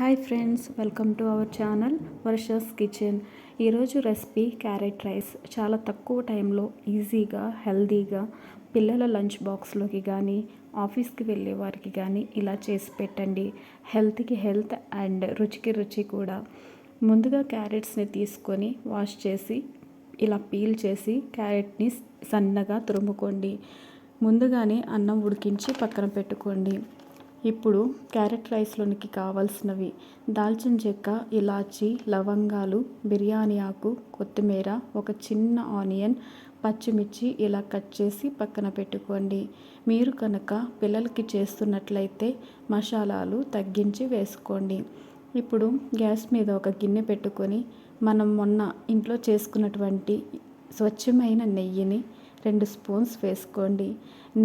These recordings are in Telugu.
Hi friends, welcome to our channel Varsha's kitchen. ఈరోజు రెసిపీ క్యారెట్ రైస్. చాలా తక్కువ టైంలో ఈజీగా హెల్తీగా పిల్లల లంచ్ బాక్స్లోకి కానీ ఆఫీస్కి వెళ్ళే వారికి కానీ ఇలా చేసి పెట్టండి. హెల్త్కి హెల్త్ అండ్ రుచికి రుచి కూడా. ముందుగా క్యారెట్స్ని తీసుకొని వాష్ చేసి ఇలా పీల్ చేసి క్యారెట్ని సన్నగా తురుముకోండి. ముందుగానే అన్నం ఉడికించి పక్కన పెట్టుకోండి. ఇప్పుడు క్యారెట్ రైస్లోనికి కావాల్సినవి: దాల్చిన చెక్క, ఇలాచీ, లవంగాలు, బిర్యానీ ఆకు, కొత్తిమీర, ఒక చిన్న ఆనియన్, పచ్చిమిర్చి ఇలా కట్ చేసి పక్కన పెట్టుకోండి. మీరు కనుక పిల్లలకి చేస్తున్నట్లయితే మసాలాలు తగ్గించి వేసుకోండి. ఇప్పుడు గ్యాస్ మీద ఒక గిన్నె పెట్టుకొని మనం మొన్న ఇంట్లో చేసుకున్నటువంటి స్వచ్ఛమైన నెయ్యిని 2 స్పూన్స్ వేసుకోండి.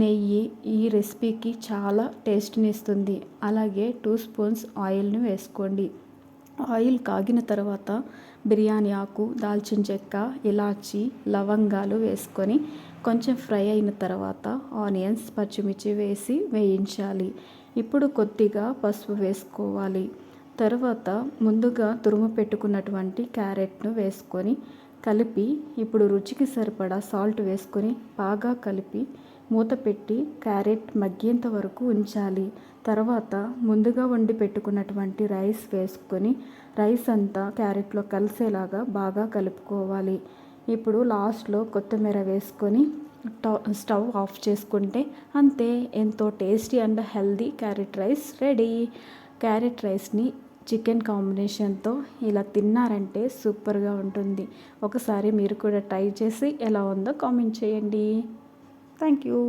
నెయ్యి ఈ రెసిపీకి చాలా టేస్ట్ని ఇస్తుంది. అలాగే 2 స్పూన్స్ ఆయిల్ని వేసుకోండి. ఆయిల్ కాగిన తర్వాత బిర్యానీ ఆకు, దాల్చిన చెక్క, ఇలాచీ, లవంగాలు వేసుకొని కొంచెం ఫ్రై అయిన తర్వాత ఆనియన్స్, పచ్చిమిర్చి వేసి వేయించాలి. ఇప్పుడు కొద్దిగా పసుపు వేసుకోవాలి. తర్వాత ముందుగా తురుము పెట్టుకున్నటువంటి క్యారెట్ను వేసుకొని కలిపి ఇప్పుడు రుచికి సరిపడా సాల్ట్ వేసుకొని బాగా కలిపి మూత పెట్టి క్యారెట్ మగ్గేంత వరకు ఉంచాలి. తర్వాత ముందుగా వండి పెట్టుకున్నటువంటి రైస్ వేసుకొని రైస్ అంతా క్యారెట్లో కలిసేలాగా బాగా కలుపుకోవాలి. ఇప్పుడు లాస్ట్లో కొత్తిమీర వేసుకొని స్టవ్ ఆఫ్ చేసుకుంటే అంతే, ఎంతో tasty and healthy carrot rice ready. Carrot రైస్ని చికెన్ కాంబినేషన్తో ఇలా తిన్నారంటే సూపర్గా ఉంటుంది. ఒకసారి మీరు కూడా ట్రై చేసి ఎలా ఉందో కామెంట్ చేయండి. Thank you.